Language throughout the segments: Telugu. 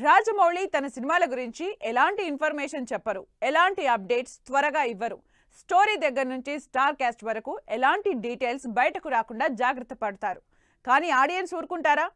రాజమౌళి తన సినిమాల గురించి ఎలాంటి ఇన్ఫర్మేషన్ చెప్పరు, ఎలాంటి అప్డేట్స్ త్వరగా ఇవ్వరు. స్టోరీ దగ్గర నుంచి స్టార్ కాస్ట్ వరకు ఎలాంటి డీటెయిల్స్ బయటకు రాకుండా జాగ్రత్త పడతారు. కానీ ఆడియన్స్ ఊరుకుంటారా?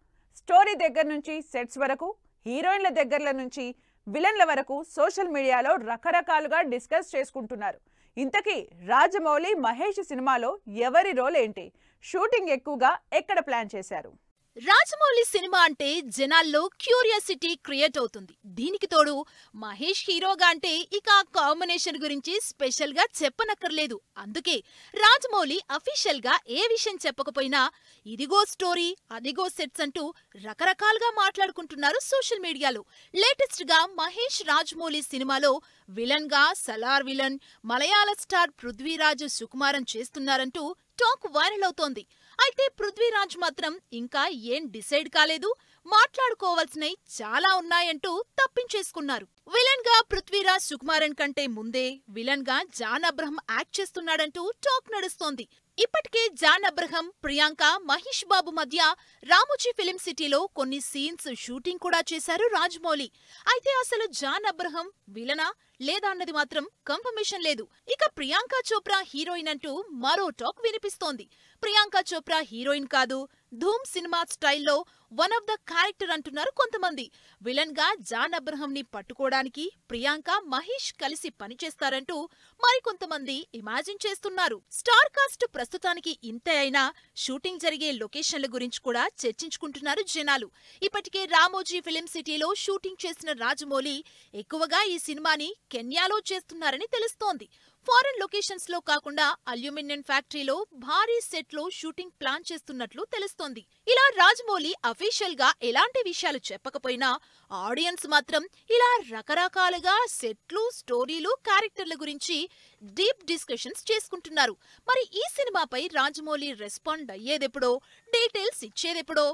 స్టోరీ దగ్గర నుంచి సెట్స్ వరకు, హీరోయిన్ల దగ్గరల నుంచి విలన్ల వరకు సోషల్ మీడియాలో రకరకాలుగా డిస్కస్ చేసుకుంటున్నారు. ఇంతకీ రాజమౌళి మహేష్ సినిమాలో ఎవరి రోల్ ఏంటి? షూటింగ్ ఎక్కువగా ఎక్కడ ప్లాన్ చేశారు? రాజమౌళి సినిమా అంటే జనాల్లో క్యూరియాసిటీ క్రియేట్ అవుతుంది. దీనికి తోడు మహేష్ హీరోగా అంటే ఇక ఆ కాంబినేషన్ గురించి స్పెషల్ గా చెప్పనక్కర్లేదు. అందుకే రాజమౌళి అఫీషియల్ గా ఏ విషయం చెప్పకపోయినా ఇదిగో స్టోరీ, అదిగో సెట్స్ అంటూ రకరకాలుగా మాట్లాడుకుంటున్నారు సోషల్ మీడియాలో. లేటెస్ట్ గా మహేష్ రాజమౌళి సినిమాలో విలన్ గా సలార్ విలన్ మలయాళ స్టార్ పృథ్వీరాజ్ సుకుమారన్ చేస్తున్నారంటూ టాక్ వైరల్ అవుతోంది. అయితే పృథ్వీరాజ్ మాత్రం ఇంకా ఏం డిసైడ్ కాలేదు, మాట్లాడుకోవాల్సినవి చాలా ఉన్నాయంటూ తప్పించేసుకున్నారు. విలన్ గా పృథ్వీరాజ్ సుకుమారన్ కంటే ముందే విలన్ గా జాన్ అబ్రహం యాక్ట్ చేస్తున్నాడంటూ టాక్ నడుస్తోంది. ఇప్పటికే జాన్ అబ్రహం, ప్రియాంక, మహేష్ బాబు మధ్య రామోజీ ఫిలిం సిటీలో కొన్ని సీన్స్ షూటింగ్ కూడా చేశారు రాజమౌళి. అయితే అసలు జాన్ అబ్రహం విలనా లేదా అన్నది మాత్రం కన్ఫర్మేషన్ లేదు. ఇక ప్రియాంక చోప్రా హీరోయిన్ అంటూ మరో టాక్ వినిపిస్తోంది. ప్రియాంక చోప్రా హీరోయిన్ కాదు, ధూమ్ సినిమా స్టైల్లో వన్ ఆఫ్ ద క్యారెక్టర్ అంటున్నారు కొంతమంది. విలన్ గా జాన్ అబ్రహం ని పట్టుకోవడానికి ప్రియాంక, మహేష్ కలిసి పనిచేస్తారంటూ మరికొంతమంది ఇమాజిన్ చేస్తున్నారు. స్టార్ కాస్ట్ ప్రస్తుతానికి ఇంతే అయినా షూటింగ్ జరిగే లొకేషన్ల గురించి కూడా చర్చించుకుంటున్నారు జనాలు. ఇప్పటికే రామోజీ ఫిలిం సిటీలో షూటింగ్ చేసిన రాజమౌళి ఎక్కువగా ఈ సినిమాని కెన్యాలో చేస్తున్నారని తెలుస్తోంది. ఫారెన్ లొకేషన్స్ లో కాకుండా అల్యూమినియం ఫ్యాక్టరీలో భారీ సెట్ లో షూటింగ్ ప్లాన్ చేస్తున్నట్లు తెలుస్తోంది. ఇలా రాజమౌళి అఫీషియల్ గా ఎలాంటి విషయాలు చెప్పకపోయినా ఆడియన్స్ మాత్రం ఇలా రకరకాలుగా సెట్లు, స్టోరీలు, క్యారెక్టర్ల గురించి డీప్ డిస్కషన్స్ చేసుకుంటున్నారు. మరి ఈ సినిమాపై రాజమౌళి రెస్పాండ్ అయ్యేదెప్పుడో, డీటెయిల్స్ ఇచ్చేదెప్పుడో?